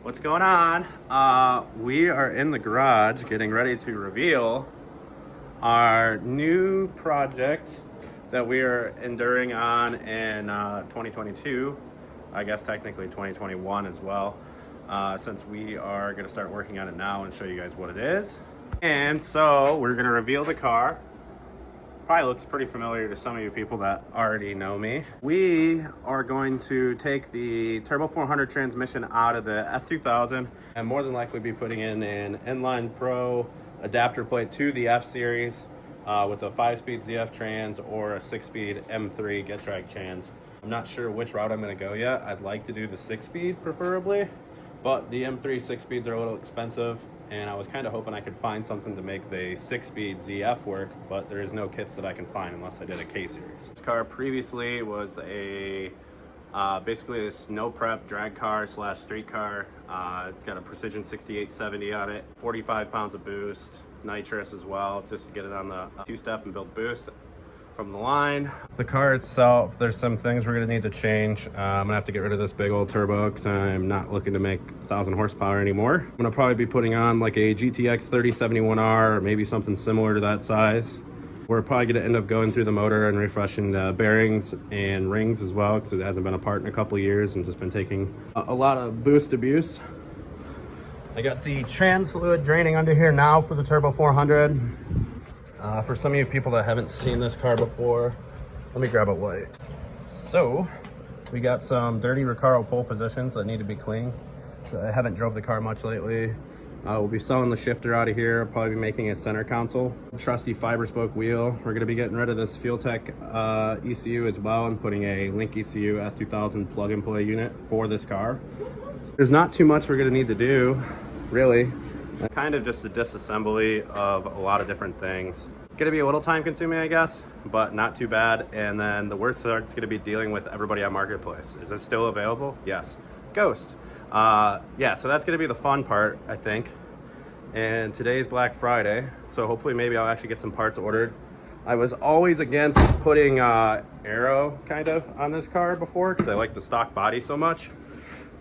What's going on? We are in the garage getting ready to reveal our new project that we are enduring on in 2022. I guess technically 2021 as well, since we are going to start working on it now and show you guys what it is. And so we're going to reveal the car. Probably looks pretty familiar to some of you people that already know me. We are going to take the Turbo 400 transmission out of the S2000 and more than likely be putting in an Inline Pro adapter plate to the F Series with a 5-speed ZF trans or a 6-speed M3 Getrag trans. I'm not sure which route I'm going to go yet. I'd like to do the 6-speed preferably, but the M3 6-speeds are a little expensive. And I was kind of hoping I could find something to make the 6-speed ZF work, but there is no kits that I can find unless I did a K-Series. This car previously was a basically a snow prep drag car slash street car. It's got a Precision 6870 on it, 45 pounds of boost, nitrous as well, just to get it on the two-step and build boost from the line. The car itself, there's some things we're gonna need to change. I'm gonna have to get rid of this big old turbo because I'm not looking to make 1,000 horsepower anymore. I'm gonna probably be putting on like a GTX 3071R or maybe something similar to that size. We're probably gonna end up going through the motor and refreshing the bearings and rings as well because it hasn't been apart in a couple of years and just been taking a lot of boost abuse. I got the trans fluid draining under here now for the Turbo 400. For some of you people that haven't seen this car before, let me grab a light. So, we got some dirty Recaro pole positions that need to be cleaned. So I haven't drove the car much lately. We'll be selling the shifter out of here. I'll probably be making a center console. Trusty fiber spoke wheel. We're gonna be getting rid of this Fueltech ECU as well and putting a Link ECU S2000 plug-and play unit for this car. There's not too much we're gonna need to do, really. Kind of just a disassembly of a lot of different things. Gonna be a little time consuming, I guess, but not too bad. And then the worst part's gonna be dealing with everybody on Marketplace. Is this still available? Yes. Ghost. Yeah, so that's gonna be the fun part, I think. And today's Black Friday, so hopefully maybe I'll actually get some parts ordered. I was always against putting aero kind of on this car before because I like the stock body so much.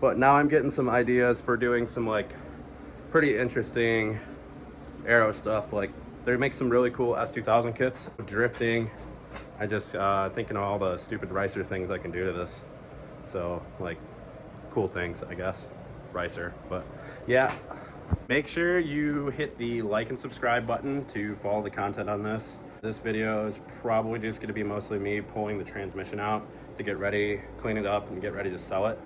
But now I'm getting some ideas for doing some like pretty interesting aero stuff. Like they make some really cool S2000 kits. Drifting, I just thinking of all the stupid ricer things I can do to this. So like cool things, I guess, ricer. But yeah, make sure you hit the like and subscribe button to follow the content on this. This video is probably just going to be mostly me pulling the transmission out to get ready, clean it up and get ready to sell it,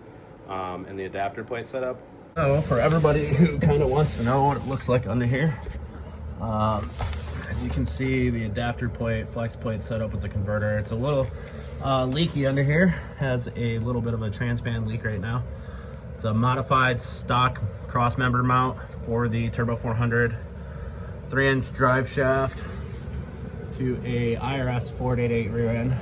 and the adapter plate setup. So for everybody who kind of wants to know what it looks like under here, as you can see, the adapter plate, flex plate set up with the converter. It's a little leaky under here. Has a little bit of a transpan leak right now. It's a modified stock cross member mount for the Turbo 400, 3-inch drive shaft to a IRS 488 rear end.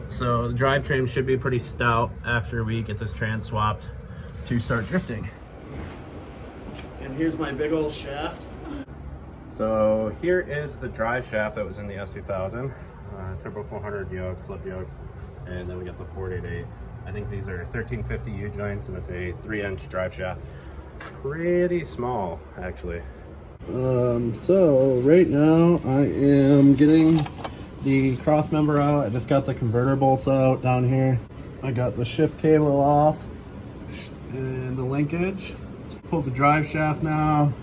So the drivetrain should be pretty stout after we get this trans swapped to start drifting. And here's my big old shaft. So here is the drive shaft that was in the S2000, Turbo 400 yoke, slip yoke, and then we got the 488. I think these are 1350 U-joints and it's a 3-inch drive shaft. Pretty small, actually. So right now I am getting the cross member out. I just got the converter bolts out down here. I got the shift cable off and the linkage. Pulled the drive shaft now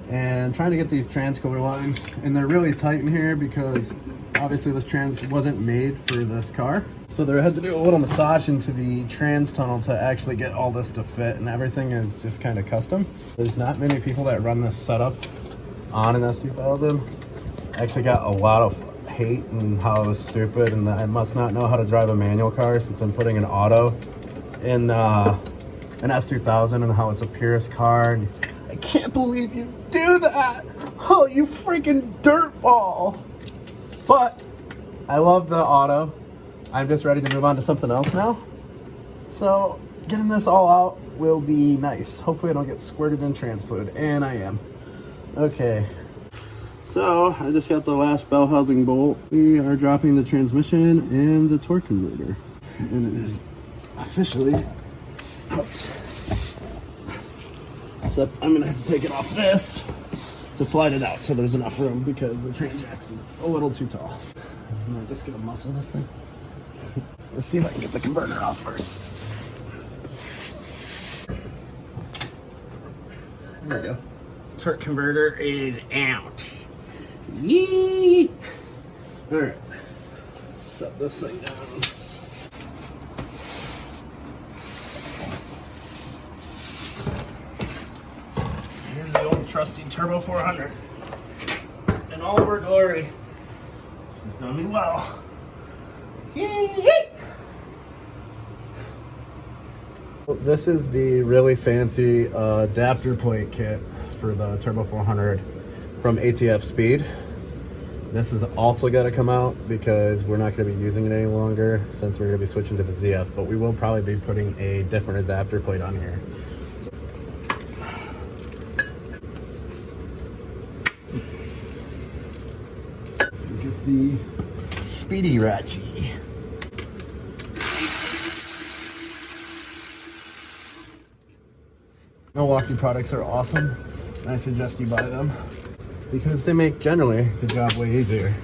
and trying to get these transcoder lines, and they're really tight in here because obviously this trans wasn't made for this car. So they had to do a little massage into the trans tunnel to actually get all this to fit, and everything is just kind of custom. There's not many people that run this setup on an S2000. I actually got a lot of hate and how it was stupid and that I must not know how to drive a manual car since I'm putting an auto in an S2000 and how it's a purist car. And I can't believe you do that. Oh, you freaking dirtball. But I love the auto. I'm just ready to move on to something else now. So getting this all out will be nice. Hopefully I don't get squirted in trans fluid, and I am. Okay. So I just got the last bell housing bolt. We are dropping the transmission and the torque converter. And it is officially out. Except I'm gonna have to take it off this to slide it out so there's enough room because the Tranjax is a little too tall. I'm just gonna muscle this thing. Let's see if I can get the converter off first. There we go. Torque converter is out. Yee! Alright. Set this thing down. Here's the old trusty Turbo 400. In all of her glory. She's done me well. Yee! This is the really fancy adapter plate kit for the Turbo 400 from ATF Speed. This is also got to come out because we're not going to be using it any longer since we're going to be switching to the ZF, but we will probably be putting a different adapter plate on here. Get the Speedy Ratchet. Milwaukee products are awesome, and I suggest you buy them because they make generally the job way easier.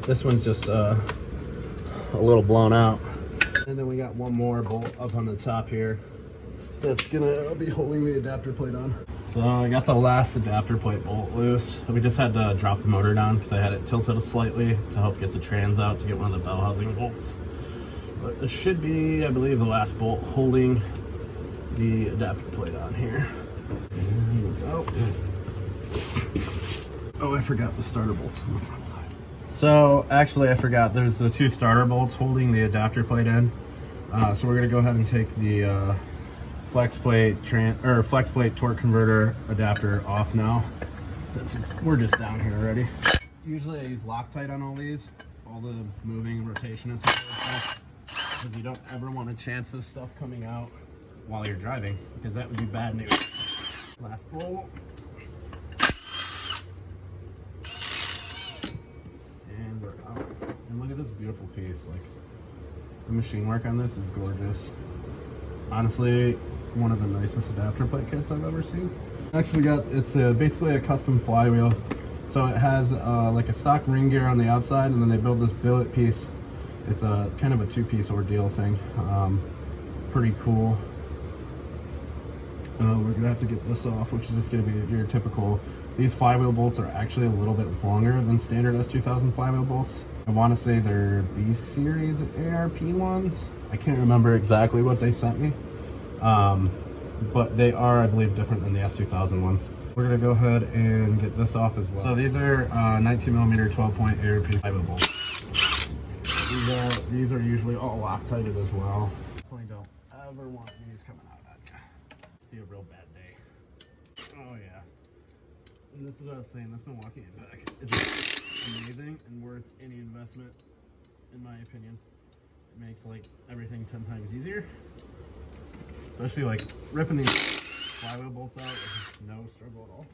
This one's just a little blown out. And then we got one more bolt up on the top here that's gonna be holding the adapter plate on. So I got the last adapter plate bolt loose. We just had to drop the motor down because I had it tilted slightly to help get the trans out to get one of the bell housing bolts. But this should be, I believe, the last bolt holding the adapter plate on here. And it's out. Oh, I forgot the starter bolts on the front side. So actually I forgot there's the two starter bolts holding the adapter plate in. So we're gonna go ahead and take the flex plate torque converter adapter off now, since we're just down here already. Usually I use Loctite on all these, all the moving rotation and stuff, because you don't ever want to chance this stuff coming out while you're driving, because that would be bad news. Last bolt. And we're out. And look at this beautiful piece. Like, the machine work on this is gorgeous. Honestly, one of the nicest adapter plate kits I've ever seen. Next we got, it's basically a custom flywheel. So it has like a stock ring gear on the outside, and then they build this billet piece. It's a kind of a two-piece ordeal thing. Pretty cool. We're gonna have to get this off, which is just gonna be your typical. These flywheel bolts are actually a little bit longer than standard S2000 flywheel bolts. I want to say they're B series ARP ones. I can't remember exactly what they sent me, but they are, I believe, different than the S2000 ones. We're gonna go ahead and get this off as well. So these are 19mm 12-point ARP flywheel bolts. These are usually all Loctited as well. Definitely don't ever want these coming out on you. Be a real bad day. Oh yeah. And this is what I was saying, this Milwaukee impact is amazing and worth any investment, in my opinion. It makes like everything 10 times easier. Especially like ripping these flywheel bolts out with no struggle at all.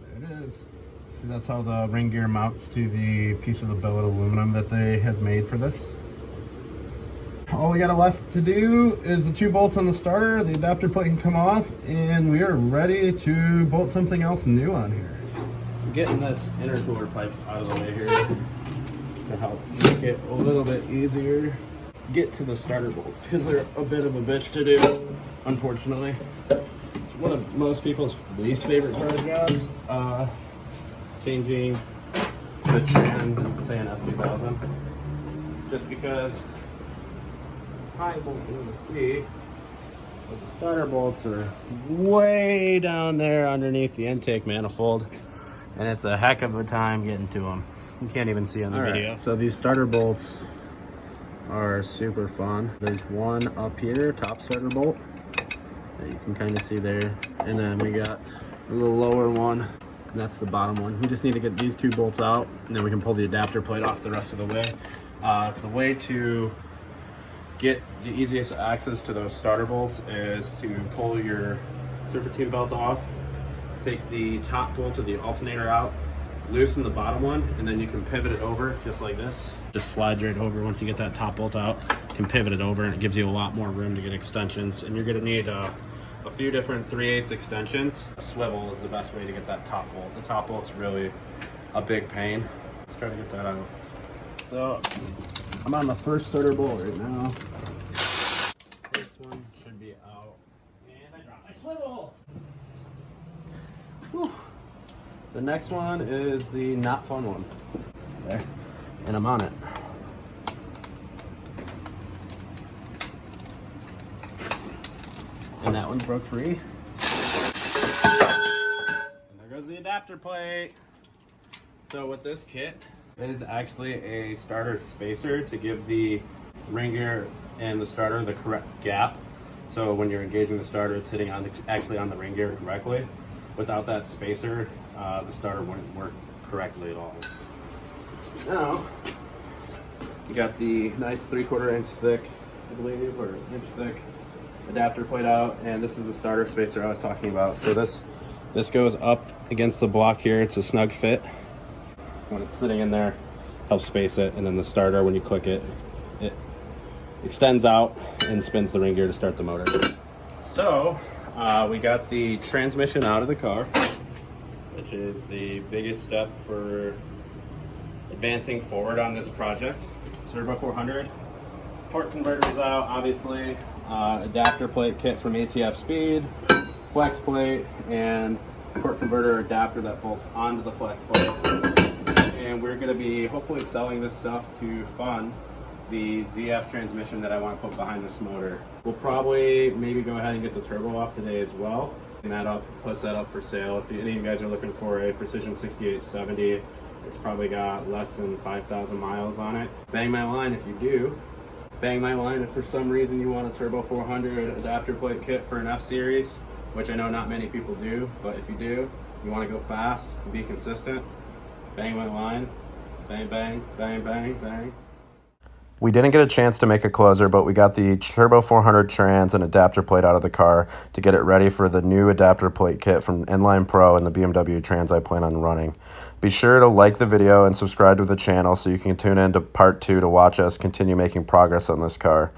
There it is. See, that's how the ring gear mounts to the piece of the billet aluminum that they had made for this. All we got left to do is the two bolts on the starter, the adapter plate can come off, and we are ready to bolt something else new on here. I'm getting this intercooler pipe out of the way here to help make it a little bit easier get to the starter bolts, because they're a bit of a bitch to do, unfortunately. It's one of most people's least favorite part of jobs, changing the trans, say an S2000, just because I won't be able to see, but the starter bolts are way down there underneath the intake manifold, and it's a heck of a time getting to them. You can't even see on the video. So these starter bolts are super fun. There's one up here, top starter bolt, that you can kind of see there, and then we got a little lower one, and that's the bottom one. We just need to get these two bolts out, and then we can pull the adapter plate off the rest of the way. The way to get the easiest access to those starter bolts is to pull your serpentine belt off, take the top bolt of the alternator out, loosen the bottom one, and then you can pivot it over just like this. Just slides right over once you get that top bolt out. You can pivot it over, and it gives you a lot more room to get extensions. And you're gonna need a few different 3/8 extensions. A swivel is the best way to get that top bolt. The top bolt's really a big pain. Let's try to get that out. So I'm on the first starter bolt right now. This one should be out. And I dropped my swivel. Whew. The next one is the not fun one. There. And I'm on it. And that one broke free. And there goes the adapter plate. So with this kit is actually a starter spacer to give the ring gear and the starter the correct gap. So when you're engaging the starter, it's hitting on actually on the ring gear correctly. Without that spacer, the starter wouldn't work correctly at all. Now, you got the nice 3/4 inch thick, I believe, or inch thick adapter plate out, and this is the starter spacer I was talking about. So this goes up against the block here. It's a snug fit. When it's sitting in there, helps space it, and then the starter, when you click it, it extends out and spins the ring gear to start the motor. So we got the transmission out of the car, which is the biggest step for advancing forward on this project. Turbo 400, port converters out, obviously, adapter plate kit from ATF Speed, flex plate, and port converter adapter that bolts onto the flex plate. And we're going to be hopefully selling this stuff to fund the ZF transmission that I want to put behind this motor. We'll probably maybe go ahead and get the turbo off today as well, and post that up for sale. If any of you guys are looking for a Precision 6870, it's probably got less than 5,000 miles on it. Bang my line if you do. Bang my line if for some reason you want a Turbo 400 adapter plate kit for an F-Series, which I know not many people do, but if you do, you want to go fast and be consistent, bang my line. Bang, bang, bang, bang, bang. We didn't get a chance to make a closer, but we got the Turbo 400 trans and adapter plate out of the car to get it ready for the new adapter plate kit from Inline Pro and the BMW trans I plan on running. Be sure to like the video and subscribe to the channel so you can tune in to part 2 to watch us continue making progress on this car.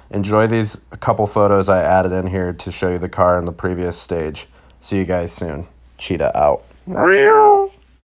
Enjoy these couple photos I added in here to show you the car in the previous stage. See you guys soon. Cheetah out.